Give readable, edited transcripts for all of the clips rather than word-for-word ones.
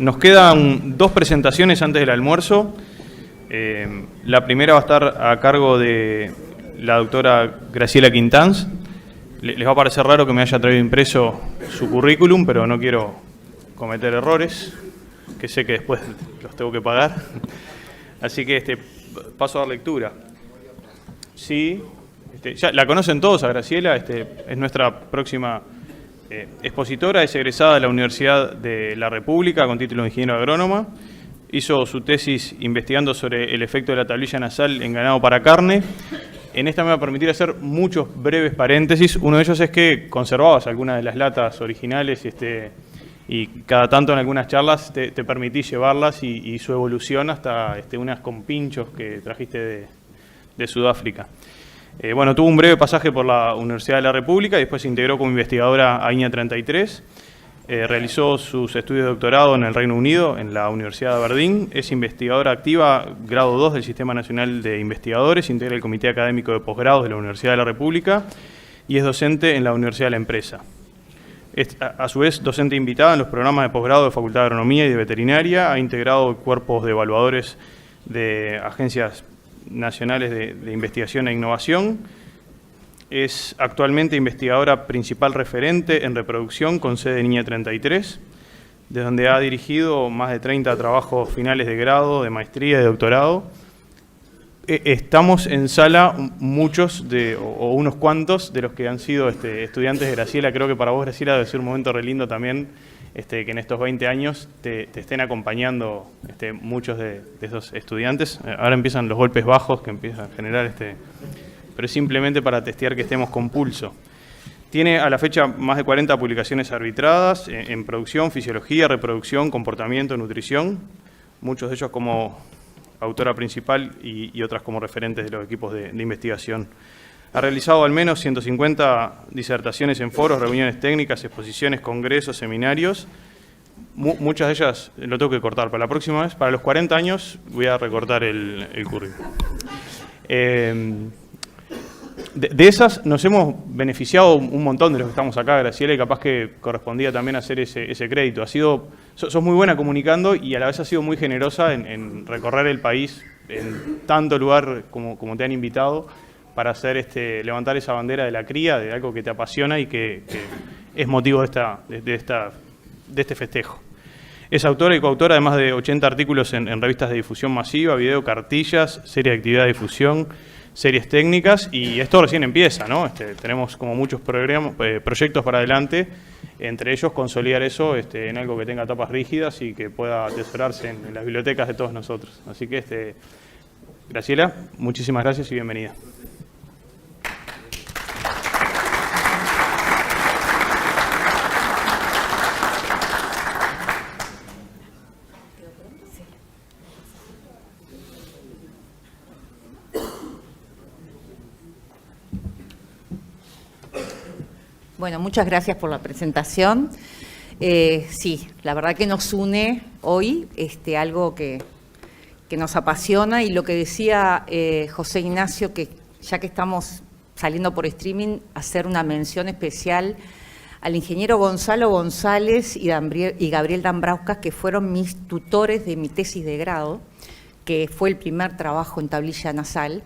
Nos quedan dos presentaciones antes del almuerzo. La primera va a estar a cargo de la doctora Graciela Quintanz. Les va a parecer raro que me haya traído impreso su currículum, pero no quiero cometer errores, que sé que después los tengo que pagar. Así que paso a dar lectura. Sí, ya la conocen todos a Graciela, es nuestra próxima expositora, es egresada de la Universidad de la República con título de ingeniero agrónoma. Hizo su tesis investigando sobre el efecto de la tablilla nasal en ganado para carne. En esta me va a permitir hacer muchos breves paréntesis. Uno de ellos es que conservabas algunas de las latas originales y cada tanto en algunas charlas te permití llevarlas y su evolución hasta unas con pinchos que trajiste de Sudáfrica. Bueno, tuvo un breve pasaje por la Universidad de la República y después se integró como investigadora a INEA 33. Realizó sus estudios de doctorado en el Reino Unido, en la Universidad de Aberdeen. Es investigadora activa, grado 2 del Sistema Nacional de Investigadores, integra el Comité Académico de Posgrados de la Universidad de la República y es docente en la Universidad de la Empresa. Es, a su vez, docente invitada en los programas de posgrado de Facultad de Agronomía y de Veterinaria. Ha integrado cuerpos de evaluadores de agencias nacionales de investigación e innovación. Es actualmente investigadora principal referente en reproducción con sede en INEA 33, de donde ha dirigido más de 30 trabajos finales de grado, de maestría y de doctorado. Estamos en sala muchos o unos cuantos de los que han sido estudiantes de Graciela. Creo que para vos, Graciela, debe ser un momento re lindo también que en estos 20 años te estén acompañando muchos de esos estudiantes. Ahora empiezan los golpes bajos que empiezan a generar pero es simplemente para testear que estemos con pulso. Tiene a la fecha más de 40 publicaciones arbitradas en producción, fisiología, reproducción, comportamiento, nutrición, muchos de ellos como autora principal y otras como referentes de los equipos de investigación. Ha realizado al menos 150 disertaciones en foros, reuniones técnicas, exposiciones, congresos, seminarios. Muchas de ellas lo tengo que cortar para la próxima vez. Para los 40 años voy a recortar el currículum. De esas nos hemos beneficiado un montón de los que estamos acá, Graciela, y capaz que correspondía también hacer ese crédito. Sos muy buena comunicando y a la vez has sido muy generosa en recorrer el país en tanto lugar como te han invitado para hacer levantar esa bandera de la cría, de algo que te apasiona y que es motivo de este festejo. Es autora y coautora de más de 80 artículos en revistas de difusión masiva, video, cartillas, serie de actividad de difusión, series técnicas, y esto recién empieza, ¿no? Tenemos como muchos proyectos para adelante, entre ellos consolidar eso en algo que tenga tapas rígidas y que pueda atesorarse en las bibliotecas de todos nosotros. Así que, Graciela, muchísimas gracias y bienvenida. Bueno, muchas gracias por la presentación. Sí, la verdad que nos une hoy algo que nos apasiona, y lo que decía José Ignacio, que ya que estamos saliendo por streaming, hacer una mención especial al ingeniero Gonzalo González y Gabriel Dambrauskas, que fueron mis tutores de mi tesis de grado, que fue el primer trabajo en tablilla nasal.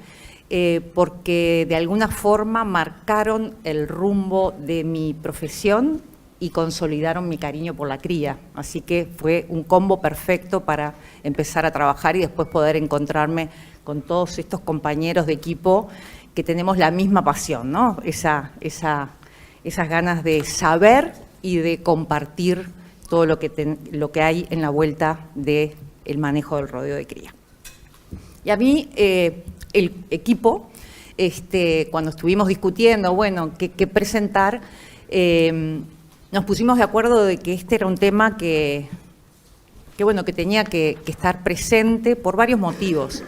Porque de alguna forma marcaron el rumbo de mi profesión y consolidaron mi cariño por la cría. Así que fue un combo perfecto para empezar a trabajar y después poder encontrarme con todos estos compañeros de equipo que tenemos la misma pasión, ¿no? Esas ganas de saber y de compartir todo lo que hay en la vuelta del manejo del rodeo de cría. Y a mí, el equipo, cuando estuvimos discutiendo, bueno, qué presentar, nos pusimos de acuerdo de que este era un tema que tenía que estar presente por varios motivos.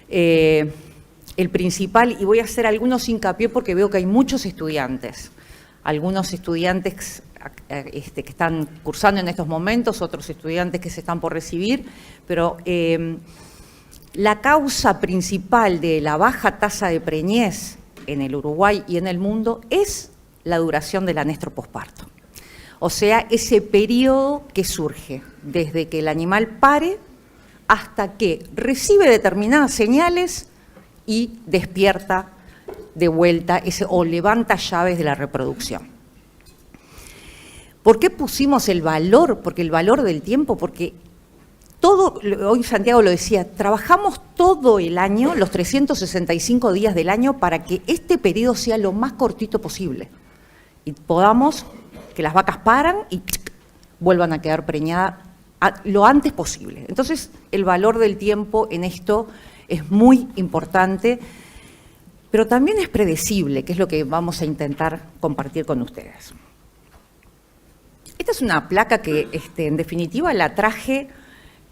El principal, y voy a hacer algunos hincapié porque veo que hay muchos estudiantes, algunos estudiantes que están cursando en estos momentos, otros estudiantes que se están por recibir, pero la causa principal de la baja tasa de preñez en el Uruguay y en el mundo es la duración del anestro posparto. O sea, ese periodo que surge desde que el animal pare hasta que recibe determinadas señales y despierta de vuelta o levanta llaves de la reproducción. ¿Por qué pusimos el valor? Porque el valor del tiempo, porque todo, hoy Santiago lo decía, trabajamos todo el año, los 365 días del año, para que este periodo sea lo más cortito posible y podamos que las vacas paran y vuelvan a quedar preñadas lo antes posible. Entonces, el valor del tiempo en esto es muy importante, pero también es predecible, que es lo que vamos a intentar compartir con ustedes. Esta es una placa que, en definitiva, la traje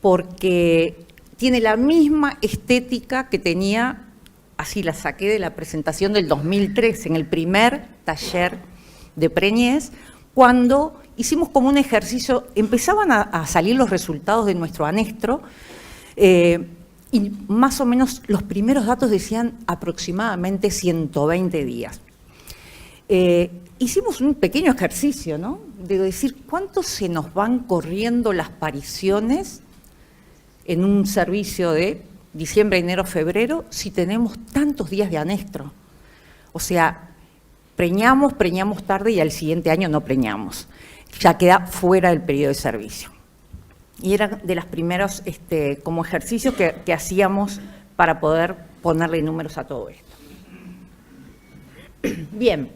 porque tiene la misma estética que tenía, así la saqué de la presentación del 2003, en el primer taller de preñez, cuando hicimos como un ejercicio, empezaban a salir los resultados de nuestro anestro, y más o menos los primeros datos decían aproximadamente 120 días. Hicimos un pequeño ejercicio, ¿no? De decir cuánto se nos van corriendo las pariciones en un servicio de diciembre, enero, febrero, si tenemos tantos días de anestro. O sea, preñamos tarde y al siguiente año no preñamos. Ya queda fuera del periodo de servicio. Y era de los primeros como ejercicios que hacíamos para poder ponerle números a todo esto. Bien,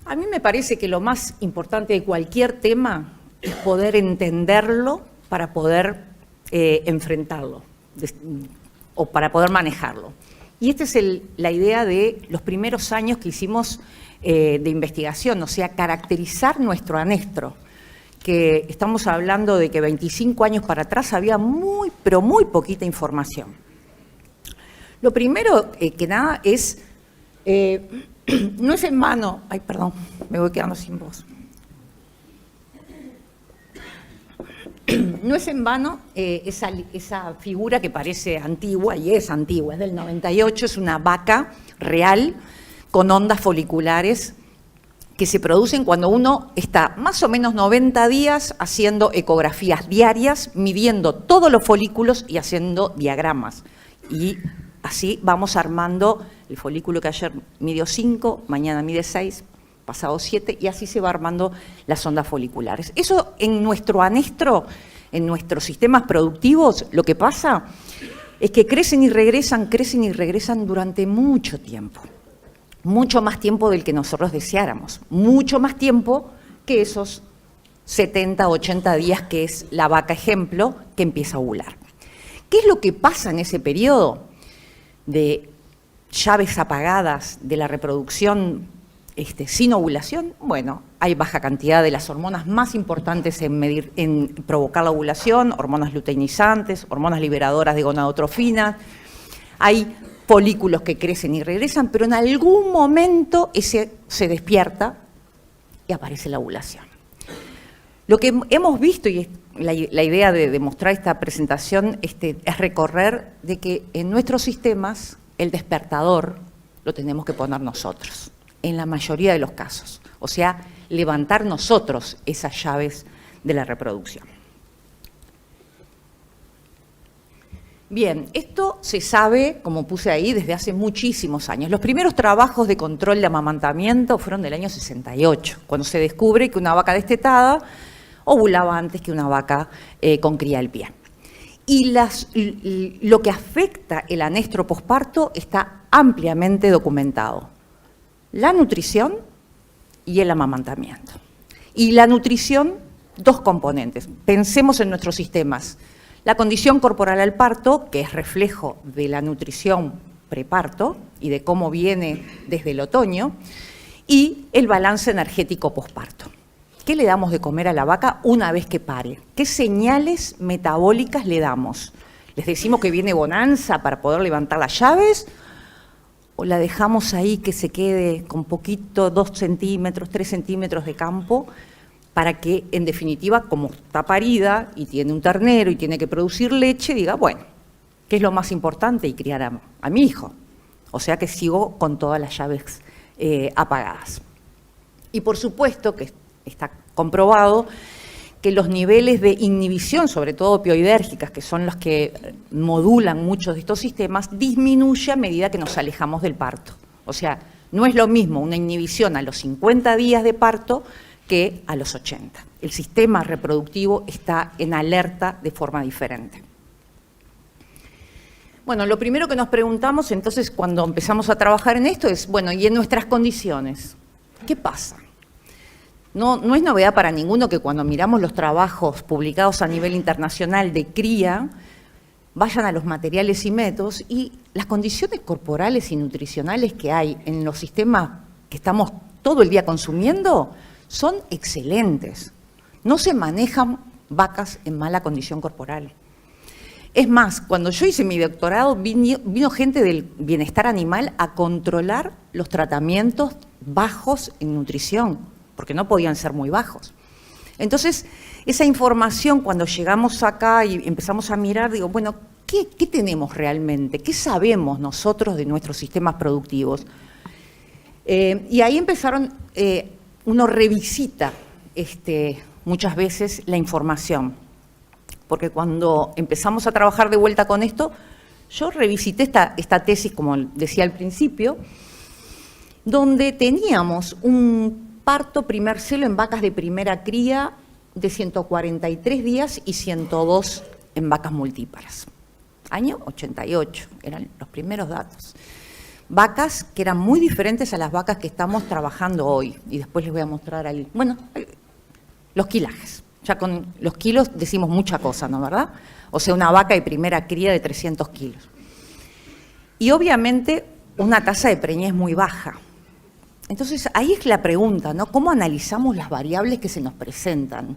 a mí me parece que lo más importante de cualquier tema es poder entenderlo para poder enfrentarlo o para poder manejarlo. Y esta es la idea de los primeros años que hicimos de investigación, o sea, caracterizar nuestro anestro, que estamos hablando de que 25 años para atrás había pero muy poquita información. Lo primero que nada es, no es en vano, ay perdón, me voy quedando sin voz. No es en vano esa figura que parece antigua, y es antigua, es del 98, es una vaca real con ondas foliculares que se producen cuando uno está más o menos 90 días haciendo ecografías diarias, midiendo todos los folículos y haciendo diagramas. Y así vamos armando el folículo que ayer midió 5, mañana mide 6, pasado 7, y así se va armando las ondas foliculares. Eso en nuestro anestro, en nuestros sistemas productivos, lo que pasa es que crecen y regresan durante mucho tiempo. Mucho más tiempo del que nosotros deseáramos, mucho más tiempo que esos 70, 80 días que es la vaca ejemplo que empieza a ovular. ¿Qué es lo que pasa en ese periodo de llaves apagadas de la reproducción sin ovulación? Bueno, hay baja cantidad de las hormonas más importantes en provocar la ovulación, hormonas luteinizantes, hormonas liberadoras de gonadotrofinas, hay folículos que crecen y regresan, pero en algún momento ese se despierta y aparece la ovulación. Lo que hemos visto, y la idea de demostrar esta presentación es recorrer de que en nuestros sistemas el despertador lo tenemos que poner nosotros, en la mayoría de los casos. O sea, levantar nosotros esas llaves de la reproducción. Bien, esto se sabe, como puse ahí, desde hace muchísimos años. Los primeros trabajos de control de amamantamiento fueron del año 68, cuando se descubre que una vaca destetada ovulaba antes que una vaca con cría al pie. Y lo que afecta el anestro posparto está ampliamente documentado. La nutrición y el amamantamiento. Y la nutrición, dos componentes. Pensemos en nuestros sistemas. La condición corporal al parto, que es reflejo de la nutrición preparto y de cómo viene desde el otoño, y el balance energético posparto. ¿Qué le damos de comer a la vaca una vez que pare? ¿Qué señales metabólicas le damos? ¿Les decimos que viene bonanza para poder levantar las llaves? ¿O la dejamos ahí que se quede con poquito, 2 centímetros, 3 centímetros de campo, para que, en definitiva, como está parida y tiene un ternero y tiene que producir leche, diga, bueno, ¿qué es lo más importante? Y criar a mi hijo. O sea que sigo con todas las llaves apagadas. Y por supuesto que está comprobado que los niveles de inhibición, sobre todo opioidérgicas, que son los que modulan muchos de estos sistemas, disminuye a medida que nos alejamos del parto. O sea, no es lo mismo una inhibición a los 50 días de parto que a los 80. El sistema reproductivo está en alerta de forma diferente. Bueno, lo primero que nos preguntamos entonces cuando empezamos a trabajar en esto es, bueno, ¿y en nuestras condiciones? ¿Qué pasa? No es novedad para ninguno que cuando miramos los trabajos publicados a nivel internacional de cría, vayan a los materiales y métodos y las condiciones corporales y nutricionales que hay en los sistemas que estamos todo el día consumiendo son excelentes. No se manejan vacas en mala condición corporal. Es más, cuando yo hice mi doctorado, vino gente del bienestar animal a controlar los tratamientos bajos en nutrición, porque no podían ser muy bajos. Entonces, esa información, cuando llegamos acá y empezamos a mirar, digo, bueno, ¿qué tenemos realmente? ¿Qué sabemos nosotros de nuestros sistemas productivos? Y ahí empezaron, uno revisita muchas veces la información, porque cuando empezamos a trabajar de vuelta con esto, yo revisité esta tesis, como decía al principio, donde teníamos un parto primer celo en vacas de primera cría de 143 días y 102 en vacas multíparas. Año 88, eran los primeros datos. Vacas que eran muy diferentes a las vacas que estamos trabajando hoy. Y después les voy a mostrar ahí. Bueno, los kilajes. Ya con los kilos decimos mucha cosa, ¿no, verdad? O sea, una vaca de primera cría de 300 kilos. Y obviamente una tasa de preñez muy baja. Entonces, ahí es la pregunta, ¿no? ¿Cómo analizamos las variables que se nos presentan?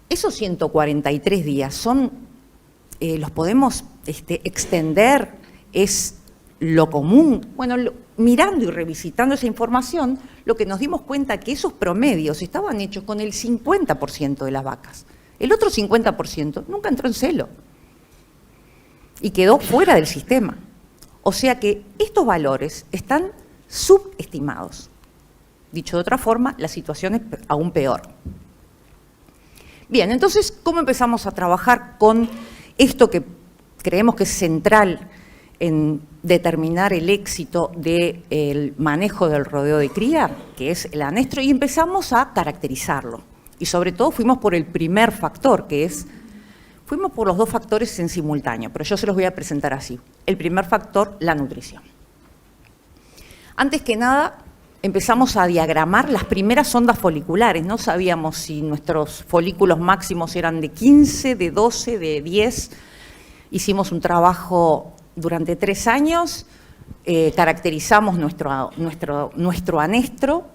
Esos 143 días los podemos extender, es lo común. Bueno, mirando y revisitando esa información, lo que nos dimos cuenta que esos promedios estaban hechos con el 50% de las vacas. El otro 50% nunca entró en celo y quedó fuera del sistema. O sea que estos valores están subestimados. Dicho de otra forma, la situación es aún peor. Bien, entonces, ¿cómo empezamos a trabajar con esto que creemos que es central en determinar el éxito del manejo del rodeo de cría, que es el anestro, y empezamos a caracterizarlo? Y sobre todo fuimos por el primer factor, fuimos por los dos factores en simultáneo, pero yo se los voy a presentar así. El primer factor, la nutrición. Antes que nada, empezamos a diagramar las primeras ondas foliculares. No sabíamos si nuestros folículos máximos eran de 15, de 12, de 10. Hicimos un trabajo durante 3 años, caracterizamos nuestro anestro,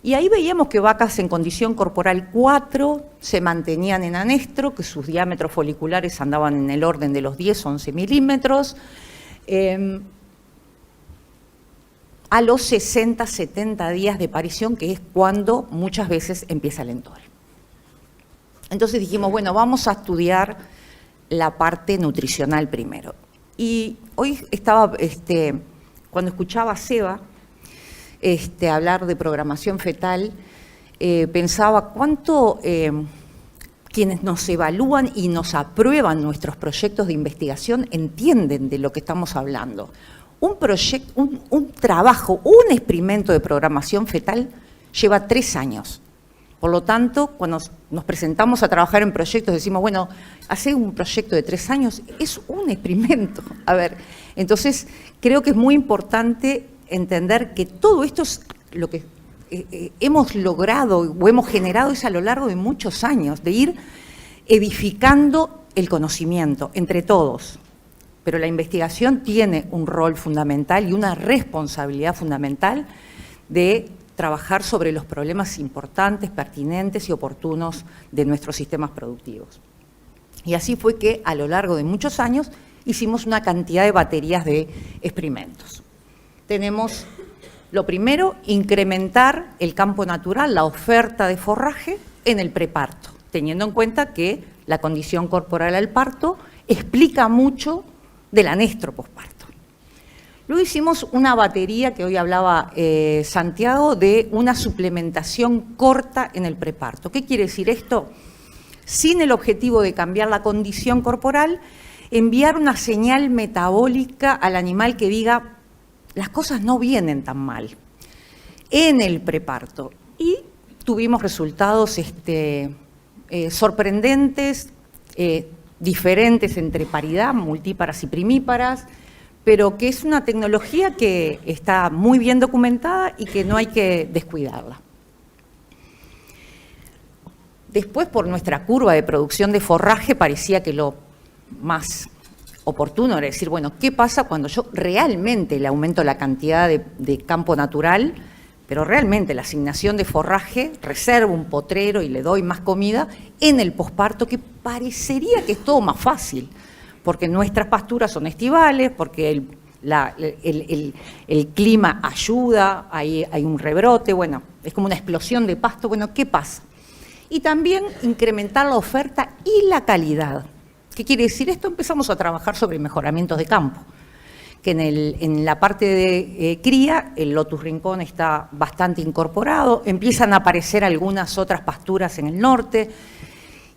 y ahí veíamos que vacas en condición corporal 4 se mantenían en anestro, que sus diámetros foliculares andaban en el orden de los 10-11 milímetros, a los 60-70 días de parición, que es cuando muchas veces empieza el entore. Entonces dijimos, bueno, vamos a estudiar la parte nutricional primero. Y hoy estaba, cuando escuchaba a Seba hablar de programación fetal, pensaba cuánto quienes nos evalúan y nos aprueban nuestros proyectos de investigación entienden de lo que estamos hablando. Un trabajo, un experimento de programación fetal lleva 3 años. Por lo tanto, cuando nos presentamos a trabajar en proyectos, decimos, bueno, hacer un proyecto de 3 años es un experimento. A ver, entonces creo que es muy importante entender que todo esto es lo que hemos logrado o hemos generado es a lo largo de muchos años, de ir edificando el conocimiento entre todos. Pero la investigación tiene un rol fundamental y una responsabilidad fundamental de trabajar sobre los problemas importantes, pertinentes y oportunos de nuestros sistemas productivos. Y así fue que a lo largo de muchos años hicimos una cantidad de baterías de experimentos. Tenemos, lo primero, incrementar el campo natural, la oferta de forraje en el preparto, teniendo en cuenta que la condición corporal al parto explica mucho del anestro posparto. Luego hicimos una batería, que hoy hablaba Santiago, de una suplementación corta en el preparto. ¿Qué quiere decir esto? Sin el objetivo de cambiar la condición corporal, enviar una señal metabólica al animal que diga, las cosas no vienen tan mal en el preparto. Y tuvimos resultados sorprendentes, diferentes entre paridad, multíparas y primíparas, pero que es una tecnología que está muy bien documentada y que no hay que descuidarla. Después, por nuestra curva de producción de forraje, parecía que lo más oportuno era decir, bueno, ¿qué pasa cuando yo realmente le aumento la cantidad de campo natural, pero realmente la asignación de forraje, reservo un potrero y le doy más comida en el posparto, que parecería que es todo más fácil, porque nuestras pasturas son estivales, porque el clima ayuda, hay un rebrote, bueno, es como una explosión de pasto, bueno, ¿qué pasa? Y también incrementar la oferta y la calidad. ¿Qué quiere decir esto? Empezamos a trabajar sobre mejoramientos de campo, que en la parte de cría, el Lotus Rincón está bastante incorporado, empiezan a aparecer algunas otras pasturas en el norte,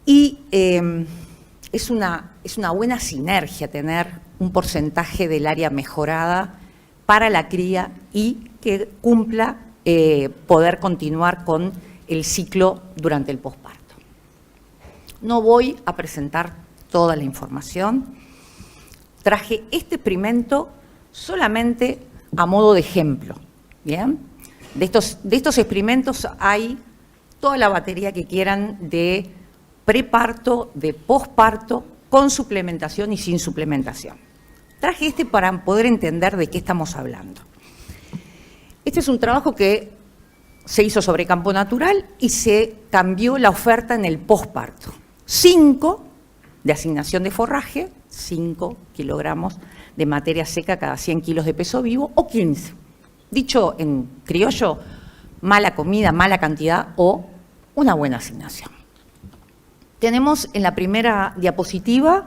y es una buena sinergia tener un porcentaje del área mejorada para la cría y que cumpla poder continuar con el ciclo durante el posparto. No voy a presentar toda la información. Traje este experimento solamente a modo de ejemplo, ¿bien? De estos experimentos hay toda la batería que quieran de preparto, de posparto, con suplementación y sin suplementación. Traje este para poder entender de qué estamos hablando. Este es un trabajo que se hizo sobre campo natural y se cambió la oferta en el posparto. 5 de asignación de forraje, 5 kilogramos de materia seca cada 100 kilos de peso vivo, o 15. Dicho en criollo, mala comida, mala cantidad o una buena asignación. Tenemos en la primera diapositiva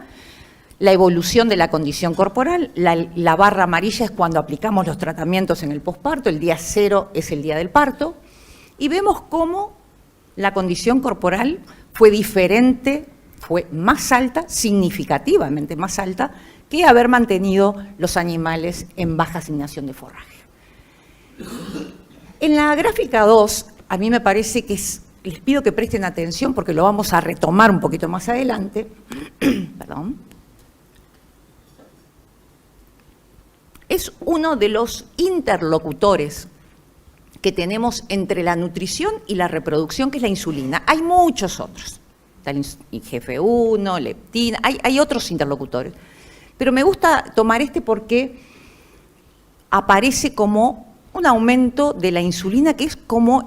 la evolución de la condición corporal. La barra amarilla es cuando aplicamos los tratamientos en el posparto, el día 0 es el día del parto, y vemos cómo la condición corporal fue diferente, fue más alta, significativamente más alta, que haber mantenido los animales en baja asignación de forraje. En la gráfica 2, a mí me parece que les pido que presten atención porque lo vamos a retomar un poquito más adelante. Perdón. Es uno de los interlocutores que tenemos entre la nutrición y la reproducción, que es la insulina. Hay muchos otros. Está el IGF-1, leptina, hay otros interlocutores. Pero me gusta tomar este porque aparece como un aumento de la insulina, que es como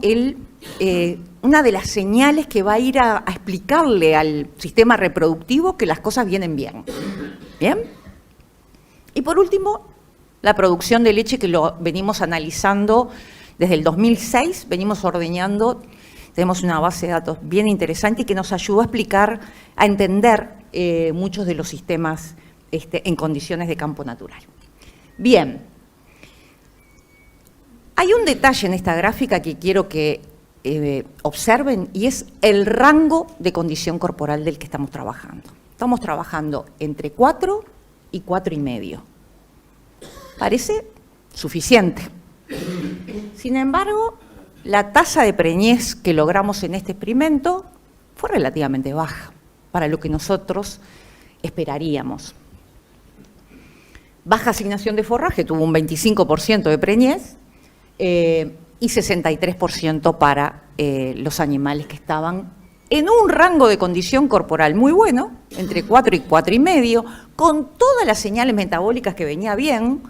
una de las señales que va a ir a explicarle al sistema reproductivo que las cosas vienen bien. ¿Bien? Y por último, la producción de leche, que lo venimos analizando desde el 2006, venimos ordeñando. Tenemos una base de datos bien interesante y que nos ayudó a explicar, a entender muchos de los sistemas en condiciones de campo natural. Bien, hay un detalle en esta gráfica que quiero que observen, y es el rango de condición corporal del que estamos trabajando. Estamos trabajando entre 4 y 4,5. Parece suficiente. Sin embargo, la tasa de preñez que logramos en este experimento fue relativamente baja para lo que nosotros esperaríamos. Baja asignación de forraje, tuvo un 25% de preñez y 63% para los animales que estaban en un rango de condición corporal muy bueno, entre 4 y 4,5, con todas las señales metabólicas que venía bien,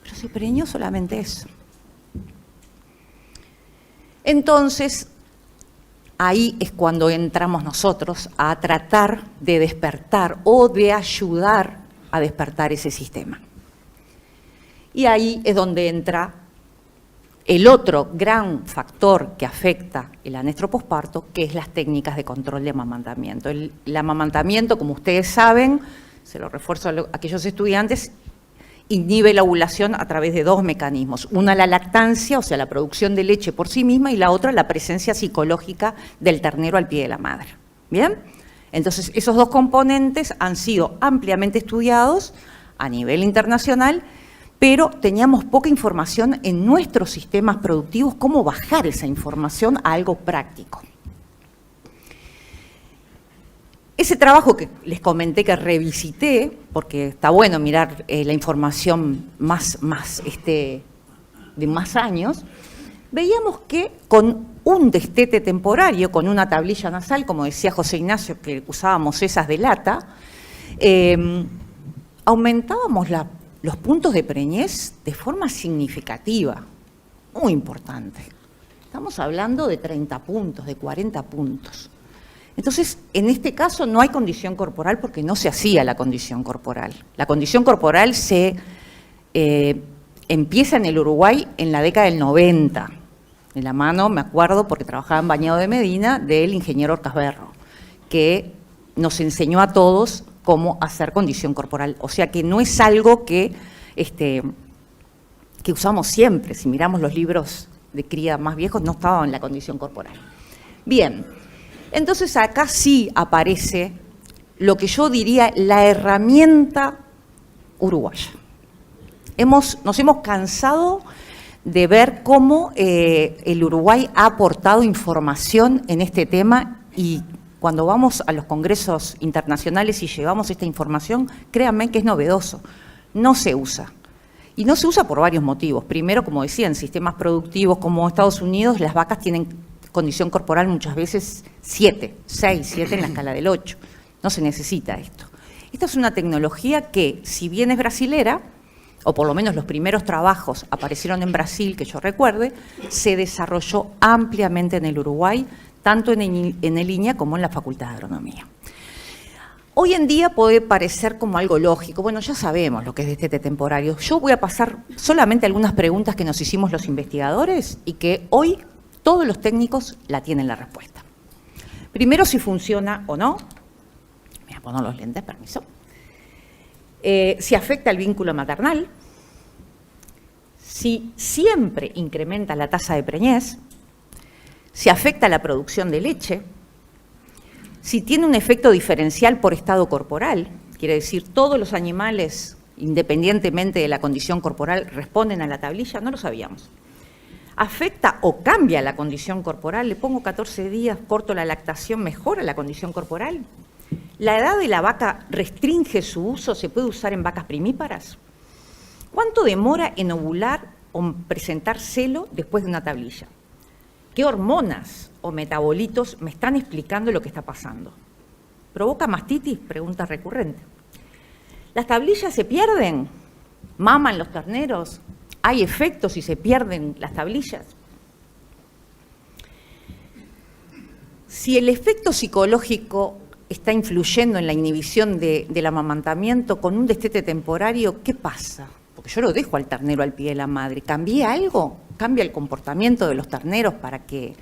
pero se preñó solamente eso. Entonces, ahí es cuando entramos nosotros a tratar de despertar o de ayudar a despertar ese sistema. Y ahí es donde entra el otro gran factor que afecta el anestro posparto, que es las técnicas de control de amamantamiento. El amamantamiento, como ustedes saben, se lo refuerzo a aquellos estudiantes, inhibe la ovulación a través de dos mecanismos. Una, la lactancia, o sea, la producción de leche por sí misma, y la otra, la presencia psicológica del ternero al pie de la madre. ¿Bien? Entonces, esos dos componentes han sido ampliamente estudiados a nivel internacional, pero teníamos poca información en nuestros sistemas productivos, cómo bajar esa información a algo práctico. Ese trabajo que les comenté que revisité, porque está bueno mirar la información de más años, veíamos que con un destete temporario, con una tablilla nasal, como decía José Ignacio, que usábamos esas de lata, aumentábamos los puntos de preñez de forma significativa, muy importante. Estamos hablando de 30 puntos, de 40 puntos. Entonces, en este caso no hay condición corporal porque no se hacía la condición corporal. La condición corporal se empieza en el Uruguay en la década del 90, de la mano, me acuerdo, porque trabajaba en Bañado de Medina, del ingeniero Orcasberro, que nos enseñó a todos cómo hacer condición corporal. O sea que no es algo que usamos siempre. Si miramos los libros de cría más viejos, no estaban en la condición corporal. Bien, entonces acá sí aparece lo que yo diría la herramienta uruguaya. Nos hemos cansado de ver cómo el Uruguay ha aportado información en este tema, y cuando vamos a los congresos internacionales y llevamos esta información, créanme que es novedoso, no se usa. Y no se usa por varios motivos. Primero, como decía, en sistemas productivos como Estados Unidos, las vacas tienen condición corporal muchas veces 6, 7 en la escala del 8. No se necesita esto. Esta es una tecnología que, si bien es brasilera, o por lo menos los primeros trabajos aparecieron en Brasil, que yo recuerde, se desarrolló ampliamente en el Uruguay, tanto en el INIA como en la Facultad de Agronomía. Hoy en día puede parecer como algo lógico. Bueno, ya sabemos lo que es destete temporario. Yo voy a pasar solamente algunas preguntas que nos hicimos los investigadores y que hoy todos los técnicos la tienen la respuesta. Primero, si funciona o no. Me voy a poner los lentes, permiso. Si afecta el vínculo maternal, si siempre incrementa la tasa de preñez, si afecta la producción de leche, si tiene un efecto diferencial por estado corporal, quiere decir todos los animales, independientemente de la condición corporal, responden a la tablilla, no lo sabíamos. ¿Afecta o cambia la condición corporal? Le pongo 14 días, corto la lactación, ¿mejora la condición corporal? ¿La edad de la vaca restringe su uso? ¿Se puede usar en vacas primíparas? ¿Cuánto demora en ovular o presentar celo después de una tablilla? ¿Qué hormonas o metabolitos me están explicando lo que está pasando? ¿Provoca mastitis? Pregunta recurrente. ¿Las tablillas se pierden? ¿Maman los terneros? ¿Hay efectos si se pierden las tablillas? Si el efecto psicológico está influyendo en la inhibición del amamantamiento con un destete temporario, ¿qué pasa? Porque yo lo dejo al ternero al pie de la madre. ¿Cambia algo? ¿Cambia el comportamiento de los terneros para que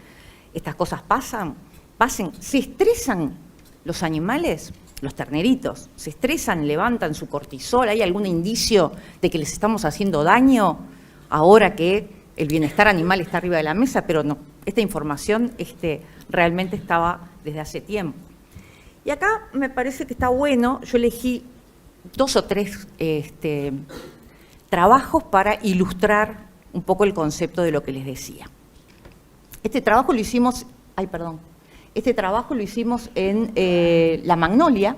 estas cosas pasen? ¿Se estresan los animales? Los terneritos, ¿se estresan, levantan su cortisol? ¿Hay algún indicio de que les estamos haciendo daño ahora que el bienestar animal está arriba de la mesa? Pero no, esta información realmente estaba desde hace tiempo. Y acá me parece que está bueno, yo elegí 2 o 3 trabajos para ilustrar un poco el concepto de lo que les decía. Este trabajo lo hicimos en La Magnolia,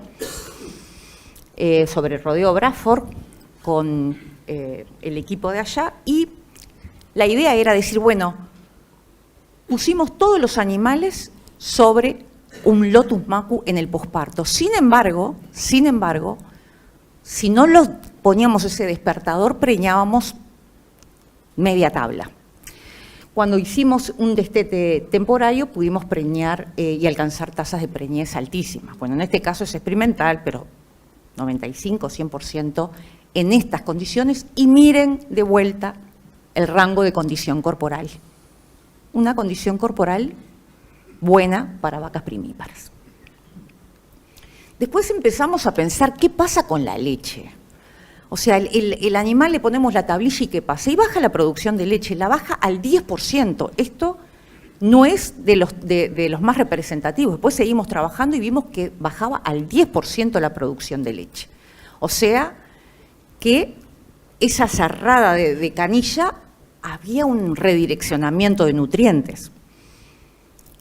sobre el rodeo Bradford, con el equipo de allá, y la idea era decir, bueno, pusimos todos los animales sobre un lotus macu en el posparto. Sin embargo, si no los poníamos ese despertador, preñábamos media tabla. Cuando hicimos un destete temporario, pudimos preñar y alcanzar tasas de preñez altísimas. Bueno, en este caso es experimental, pero 95, 100% en estas condiciones. Y miren de vuelta el rango de condición corporal. Una condición corporal buena para vacas primíparas. Después empezamos a pensar, ¿qué pasa con la leche? O sea, el animal le ponemos la tablilla y ¿qué pasa? Y baja la producción de leche, la baja al 10%. Esto no es de los más representativos. Después seguimos trabajando y vimos que bajaba al 10% la producción de leche. O sea, que esa cerrada de canilla había un redireccionamiento de nutrientes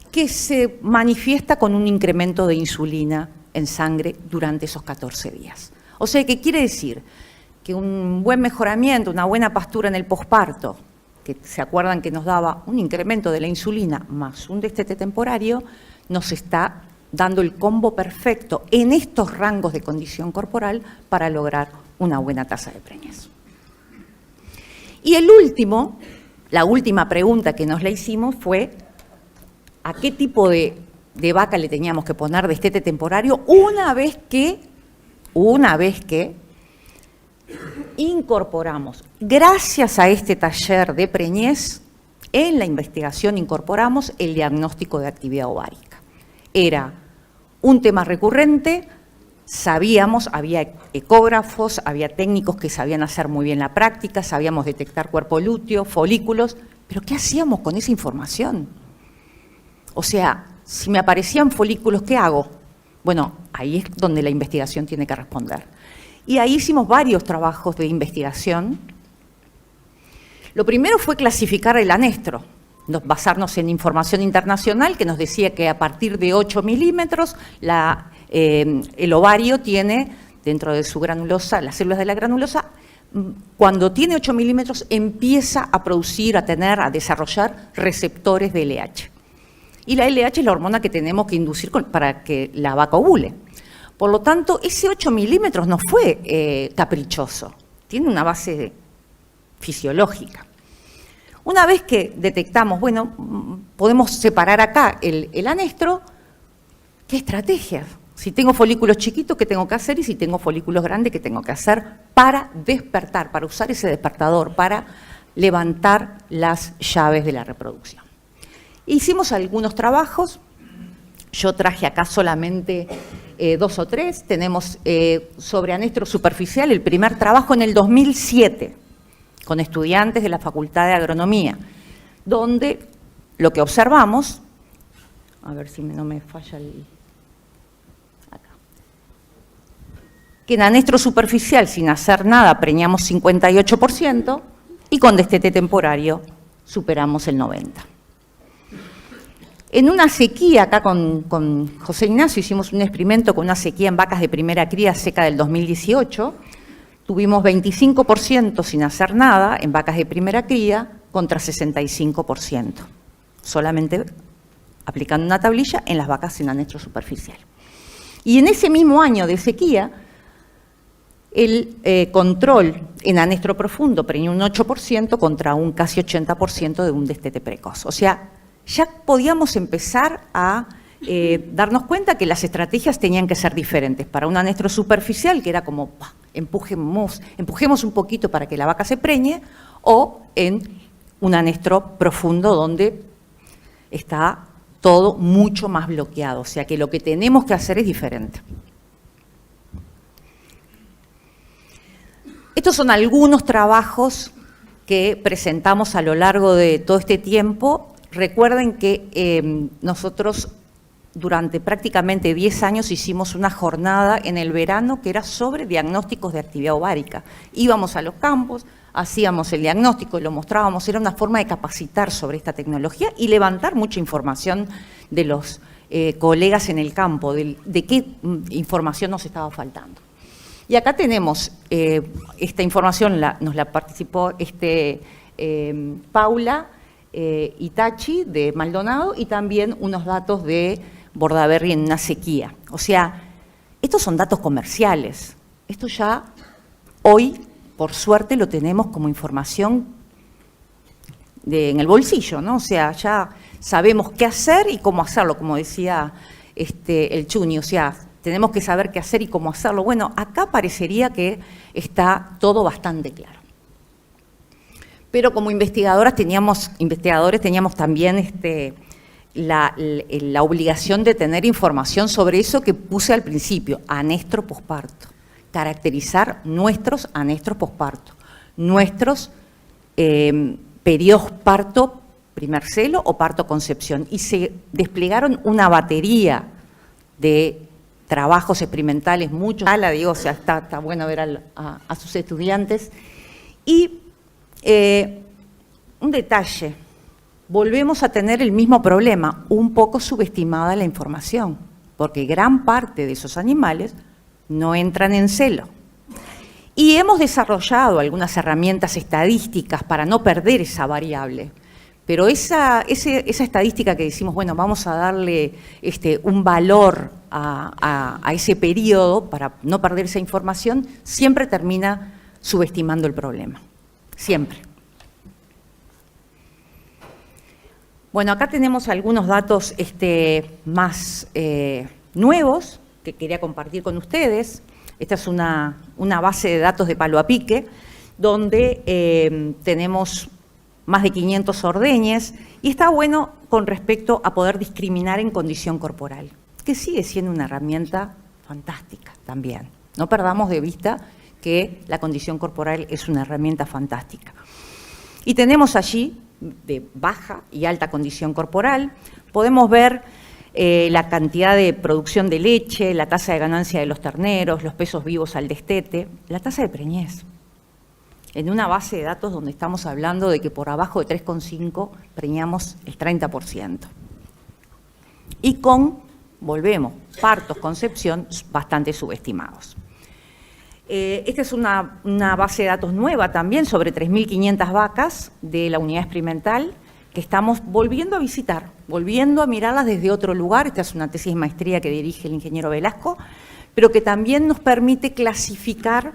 que se manifiesta con un incremento de insulina en sangre durante esos 14 días. O sea, ¿qué quiere decir? Que un buen mejoramiento, una buena pastura en el posparto, que se acuerdan que nos daba un incremento de la insulina más un destete temporario, nos está dando el combo perfecto en estos rangos de condición corporal para lograr una buena tasa de preñez. Y la última pregunta que nos la hicimos fue ¿a qué tipo de vaca le teníamos que poner destete temporario una vez que incorporamos, gracias a este taller de preñez, en la investigación incorporamos el diagnóstico de actividad ovárica. Era un tema recurrente, sabíamos, había ecógrafos, había técnicos que sabían hacer muy bien la práctica, sabíamos detectar cuerpo lúteo, folículos, pero ¿qué hacíamos con esa información? O sea, si me aparecían folículos, ¿qué hago? Bueno, ahí es donde la investigación tiene que responder. Y ahí hicimos varios trabajos de investigación. Lo primero fue clasificar el anestro, basarnos en información internacional que nos decía que a partir de 8 milímetros el ovario tiene, dentro de su granulosa, las células de la granulosa, cuando tiene 8 milímetros empieza a producir, a desarrollar receptores de LH. Y la LH es la hormona que tenemos que inducir para que la vaca ovule. Por lo tanto, ese 8 milímetros no fue caprichoso, tiene una base fisiológica. Una vez que detectamos, bueno, podemos separar acá el anestro, ¿qué estrategias? Si tengo folículos chiquitos, ¿qué tengo que hacer? Y si tengo folículos grandes, ¿qué tengo que hacer para despertar, para usar ese despertador, para levantar las llaves de la reproducción? Hicimos algunos trabajos, yo traje acá solamente 2 o 3, tenemos sobre anestro superficial el primer trabajo en el 2007, con estudiantes de la Facultad de Agronomía, donde lo que observamos, a ver si no me falla acá, que en anestro superficial, sin hacer nada, preñamos 58% y con destete temporario superamos el 90%. En una sequía, acá con José Ignacio, hicimos un experimento con una sequía en vacas de primera cría seca del 2018, tuvimos 25% sin hacer nada en vacas de primera cría contra 65%, solamente aplicando una tablilla en las vacas en anestro superficial. Y en ese mismo año de sequía, el control en anestro profundo preñó un 8% contra un casi 80% de un destete precoz. O sea, ya podíamos empezar a darnos cuenta que las estrategias tenían que ser diferentes. Para un anestro superficial, que era como empujemos un poquito para que la vaca se preñe, o en un anestro profundo donde está todo mucho más bloqueado. O sea que lo que tenemos que hacer es diferente. Estos son algunos trabajos que presentamos a lo largo de todo este tiempo. Recuerden que nosotros durante prácticamente 10 años hicimos una jornada en el verano que era sobre diagnósticos de actividad ovárica. Íbamos a los campos, hacíamos el diagnóstico, lo mostrábamos, era una forma de capacitar sobre esta tecnología y levantar mucha información de los colegas en el campo, de qué información nos estaba faltando. Y acá tenemos esta información, nos la participó Paula Itachi de Maldonado y también unos datos de Bordaberry en una sequía. O sea, estos son datos comerciales. Esto ya hoy, por suerte, lo tenemos como información en el bolsillo, ¿no? O sea, ya sabemos qué hacer y cómo hacerlo, como decía el Chuni, o sea, tenemos que saber qué hacer y cómo hacerlo. Bueno, acá parecería que está todo bastante claro. Pero como investigadores teníamos también la obligación de tener información sobre eso que puse al principio, anestro posparto. caracterizar nuestros anestros posparto, nuestros periodos parto primer celo o parto concepción, y se desplegaron una batería de trabajos experimentales, muchos, o sea, está bueno ver a sus estudiantes. Y un detalle, volvemos a tener el mismo problema, un poco subestimada la información, porque gran parte de esos animales no entran en celo. Y hemos desarrollado algunas herramientas estadísticas para no perder esa variable. Pero esa estadística que decimos, bueno, vamos a darle un valor a ese periodo para no perder esa información, siempre termina subestimando el problema. Siempre. Bueno, acá tenemos algunos datos más nuevos que quería compartir con ustedes. Esta es una base de datos de palo a pique, donde tenemos más de 500 ordeñes, y está bueno con respecto a poder discriminar en condición corporal, que sigue siendo una herramienta fantástica también. No perdamos de vista que la condición corporal es una herramienta fantástica. Y tenemos allí, de baja y alta condición corporal, podemos ver la cantidad de producción de leche, la tasa de ganancia de los terneros, los pesos vivos al destete, la tasa de preñez. En una base de datos donde estamos hablando de que por abajo de 3,5 preñamos el 30%. Y volvemos, partos, concepción, bastante subestimados. Esta es una base de datos nueva también sobre 3.500 vacas de la unidad experimental que estamos volviendo a visitar, volviendo a mirarlas desde otro lugar. Esta es una tesis de maestría que dirige el ingeniero Velasco, pero que también nos permite clasificar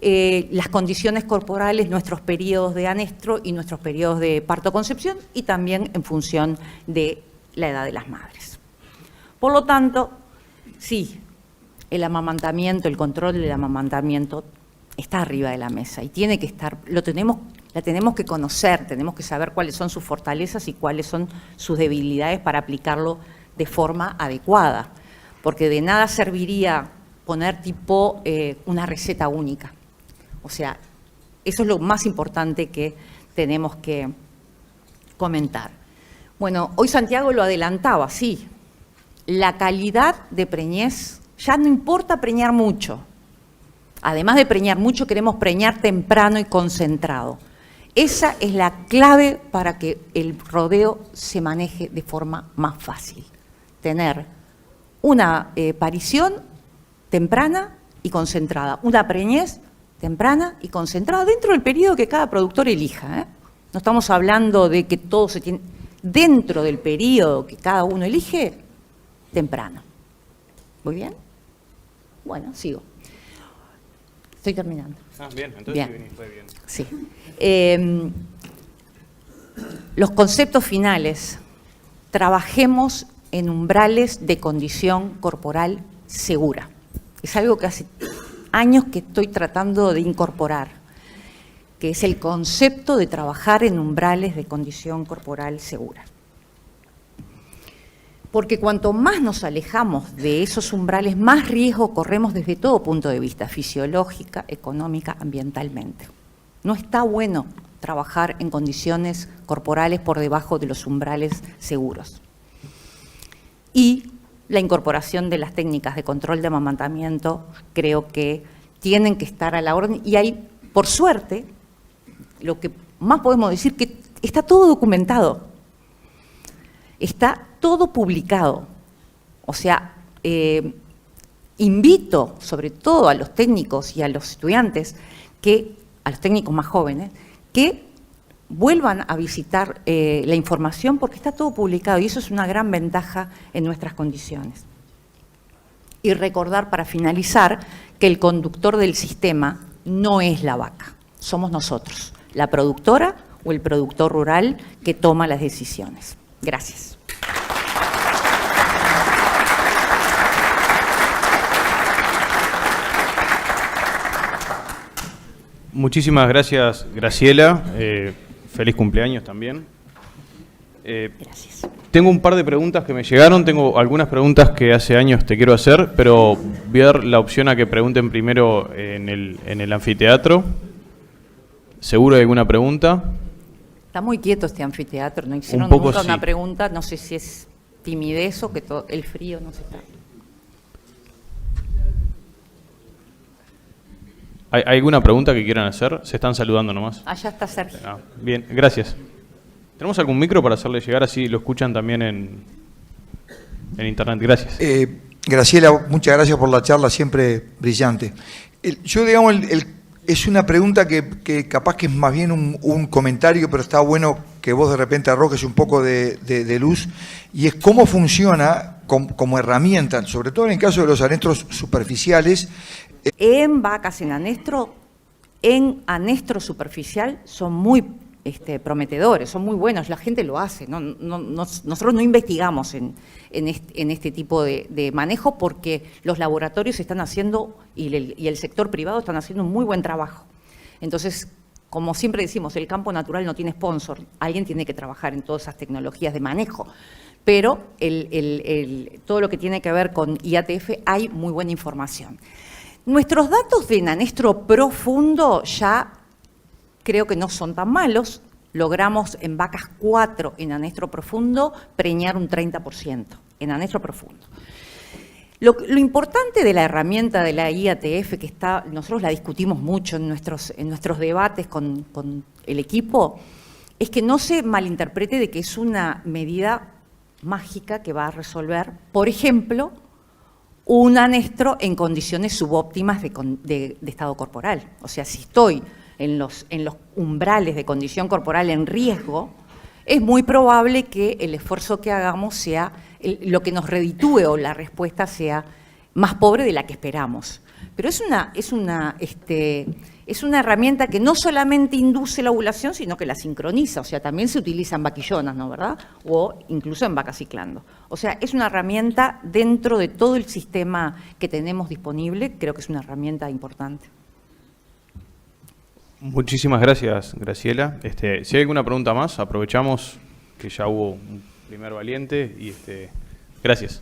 las condiciones corporales, nuestros periodos de anestro y nuestros periodos de parto-concepción, y también en función de la edad de las madres. Por lo tanto, sí, el amamantamiento, el control del amamantamiento está arriba de la mesa y tiene que estar, la tenemos que conocer, tenemos que saber cuáles son sus fortalezas y cuáles son sus debilidades para aplicarlo de forma adecuada, porque de nada serviría poner una receta única. O sea, eso es lo más importante que tenemos que comentar. Bueno, hoy Santiago lo adelantaba, sí, la calidad de preñez, ya no importa preñar mucho. Además de preñar mucho, queremos preñar temprano y concentrado. Esa es la clave para que el rodeo se maneje de forma más fácil. Tener una parición temprana y concentrada, una preñez temprana y concentrada dentro del periodo que cada productor elija, ¿eh? No estamos hablando de que todo se tiene dentro del periodo que cada uno elige, temprano. ¿Muy bien? Bueno, sigo. Estoy terminando. Bien, entonces bien. Fue bien. Sí. Los conceptos finales. Trabajemos en umbrales de condición corporal segura. Es algo que hace años que estoy tratando de incorporar, que es el concepto de trabajar en umbrales de condición corporal segura. Porque cuanto más nos alejamos de esos umbrales, más riesgo corremos desde todo punto de vista, fisiológica, económica, ambientalmente. No está bueno trabajar en condiciones corporales por debajo de los umbrales seguros. Y la incorporación de las técnicas de control de amamantamiento creo que tienen que estar a la orden, y hay, por suerte, lo que más podemos decir, que está todo documentado, está todo publicado. O sea, invito sobre todo a los técnicos y a los estudiantes, a los técnicos más jóvenes, que vuelvan a visitar la información, porque está todo publicado y eso es una gran ventaja en nuestras condiciones. Y recordar, para finalizar, que el conductor del sistema no es la vaca, somos nosotros, la productora o el productor rural que toma las decisiones. Gracias. Muchísimas gracias, Graciela. Feliz cumpleaños también. Gracias. Tengo un par de preguntas que me llegaron, tengo algunas preguntas que hace años te quiero hacer, pero voy a dar la opción a que pregunten primero en el anfiteatro. ¿Seguro hay alguna pregunta? Está muy quieto este anfiteatro, no hicieron Un poco nunca sí. una pregunta, no sé si es timidez o que el frío no se está. ¿Hay alguna pregunta que quieran hacer? Se están saludando nomás. Allá está Sergio. Ah, bien, gracias. ¿Tenemos algún micro para hacerle llegar así lo escuchan también en internet? Gracias. Graciela, muchas gracias por la charla, siempre brillante. Yo, digamos, es una pregunta que capaz que es más bien un comentario, pero está bueno que vos de repente arrojes un poco de luz, y es cómo funciona como herramienta, sobre todo en el caso de los anestros superficiales. En vacas, en anestro superficial son muy prometedores, son muy buenos, la gente lo hace. Nosotros no investigamos en este tipo de manejo porque los laboratorios están haciendo y el sector privado están haciendo un muy buen trabajo. Entonces, como siempre decimos, el campo natural no tiene sponsor, alguien tiene que trabajar en todas esas tecnologías de manejo. Pero todo lo que tiene que ver con IATF hay muy buena información. Nuestros datos de anestro profundo ya creo que no son tan malos. Logramos en vacas 4 en anestro profundo preñar un 30% en anestro profundo. Lo importante de la herramienta de la IATF, que nosotros la discutimos mucho en nuestros debates con el equipo, es que no se malinterprete de que es una medida mágica que va a resolver, por ejemplo, un anestro en condiciones subóptimas de estado corporal. O sea, si estoy en los umbrales de condición corporal en riesgo, es muy probable que el esfuerzo que hagamos sea lo que nos reditúe o la respuesta sea más pobre de la que esperamos. Pero es una herramienta que no solamente induce la ovulación, sino que la sincroniza. O sea, también se utiliza en vaquillonas, ¿no, verdad? O incluso en vacas ciclando. O sea, es una herramienta dentro de todo el sistema que tenemos disponible. Creo que es una herramienta importante. Muchísimas gracias, Graciela. Si hay alguna pregunta más, aprovechamos que ya hubo un primer valiente y gracias.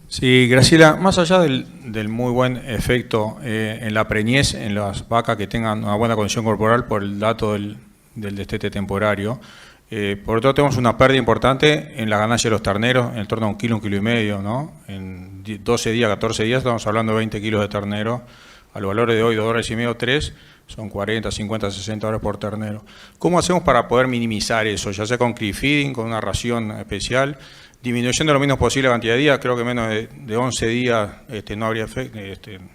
Sí, Graciela, más allá del muy buen efecto en la preñez, en las vacas que tengan una buena condición corporal por el dato del destete temporario, por otro lado tenemos una pérdida importante en la ganancia de los terneros, en torno a 1 kilo, 1,5 kilos, ¿no? En 12 días, 14 días estamos hablando de 20 kilos de ternero. Al valor de hoy, $2,5, 3, son 40, 50, 60 horas por ternero. ¿Cómo hacemos para poder minimizar eso? Ya sea con creep feeding, con una ración especial, disminuyendo lo menos posible la cantidad de días, creo que menos de 11 días no habría efecto,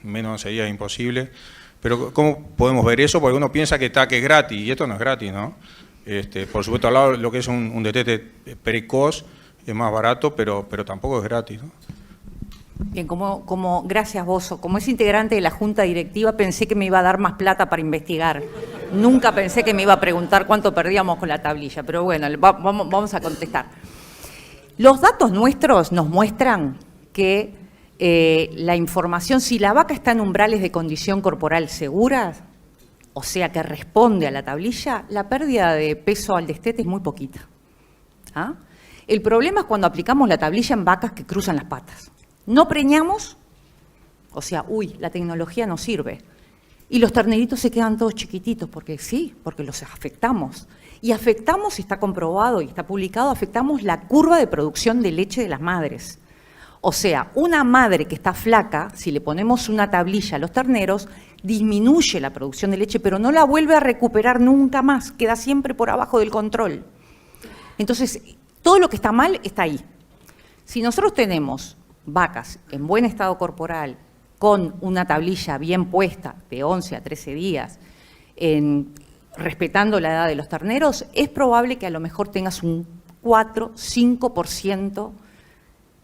menos de 11 días es imposible. Pero ¿cómo podemos ver eso? Porque uno piensa que es gratis, y esto no es gratis, ¿no? Por supuesto, al lado de lo que es un destete precoz es más barato, pero tampoco es gratis, ¿no? Bien, gracias Bozo, como es integrante de la Junta Directiva pensé que me iba a dar más plata para investigar. Nunca pensé que me iba a preguntar cuánto perdíamos con la tablilla, pero bueno, vamos a contestar. Los datos nuestros nos muestran que la información, si la vaca está en umbrales de condición corporal seguras, o sea que responde a la tablilla, la pérdida de peso al destete es muy poquita. ¿Ah? El problema es cuando aplicamos la tablilla en vacas que cruzan las patas. No preñamos, o sea, la tecnología no sirve. Y los terneritos se quedan todos chiquititos, porque los afectamos. Y afectamos, está comprobado y está publicado, afectamos la curva de producción de leche de las madres. O sea, una madre que está flaca, si le ponemos una tablilla a los terneros, disminuye la producción de leche, pero no la vuelve a recuperar nunca más, queda siempre por abajo del control. Entonces, todo lo que está mal está ahí. Si nosotros tenemos vacas en buen estado corporal, con una tablilla bien puesta de 11 a 13 días, respetando la edad de los terneros, es probable que a lo mejor tengas un 4-5%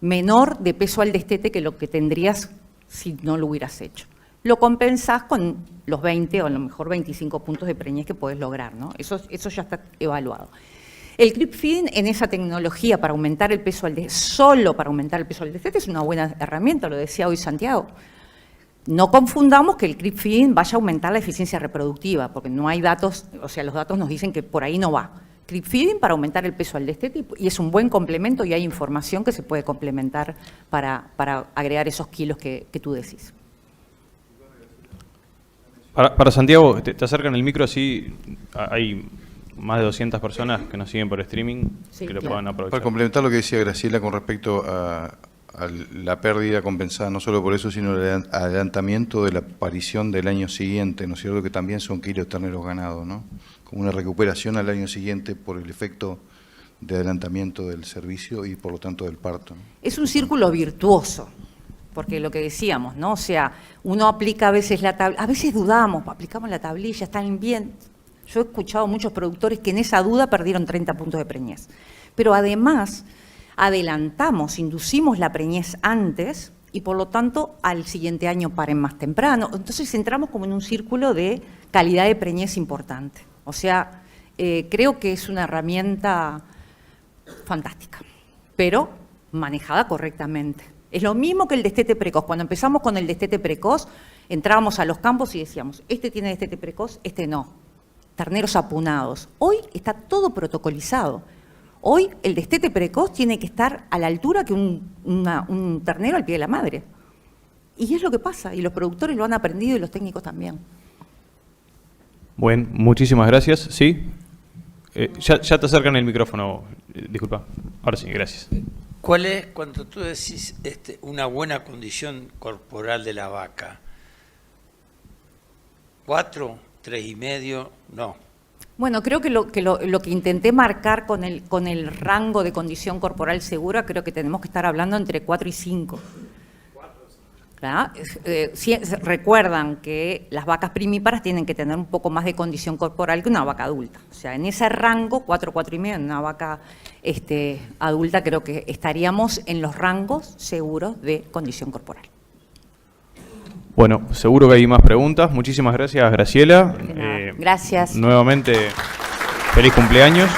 menor de peso al destete que lo que tendrías si no lo hubieras hecho. Lo compensás con los 20 o a lo mejor 25 puntos de preñez que puedes lograr, ¿no? Eso ya está evaluado. El creep feeding en esa tecnología para aumentar el peso solo para aumentar el peso al destete es una buena herramienta, lo decía hoy Santiago. No confundamos que el creep feeding vaya a aumentar la eficiencia reproductiva, porque no hay datos, o sea, los datos nos dicen que por ahí no va. Creep feeding para aumentar el peso al destete y es un buen complemento y hay información que se puede complementar para agregar esos kilos que tú decís. Para Santiago, te acercan el micro así, hay más de 200 personas que nos siguen por streaming, Sí, que lo claro. puedan aprovechar. Para complementar lo que decía Graciela con respecto a la pérdida compensada, no solo por eso, sino el adelantamiento de la aparición del año siguiente, ¿no es cierto?, que también son kilos terneros ganados, ¿no? Como una recuperación al año siguiente por el efecto de adelantamiento del servicio y por lo tanto del parto, ¿no? Es un círculo virtuoso, porque lo que decíamos, ¿no? O sea, uno aplica a veces la tablilla, a veces dudamos, aplicamos la tablilla, están bien. Yo he escuchado muchos productores que en esa duda perdieron 30 puntos de preñez. Pero además, adelantamos, inducimos la preñez antes y por lo tanto al siguiente año paren más temprano. Entonces entramos como en un círculo de calidad de preñez importante. O sea, creo que es una herramienta fantástica, pero manejada correctamente. Es lo mismo que el destete precoz. Cuando empezamos con el destete precoz, entrábamos a los campos y decíamos, este tiene destete precoz, este no. Terneros apunados. Hoy está todo protocolizado. Hoy el destete precoz tiene que estar a la altura que un ternero al pie de la madre. Y es lo que pasa, y los productores lo han aprendido y los técnicos también. Bueno, muchísimas gracias. Sí, ya te acercan el micrófono, disculpa. Ahora sí, gracias. ¿Cuál es, cuando tú decís una buena condición corporal de la vaca? ¿4, 3,5? No. Bueno, creo que lo que intenté marcar con el rango de condición corporal segura, creo que tenemos que estar hablando entre 4 y 5. ¿Claro? Recuerdan que las vacas primíparas tienen que tener un poco más de condición corporal que una vaca adulta. O sea, en ese rango, 4, 4,5, en una vaca adulta, creo que estaríamos en los rangos seguros de condición corporal. Bueno, seguro que hay más preguntas. Muchísimas gracias, Graciela. De nada. Gracias. Nuevamente, feliz cumpleaños.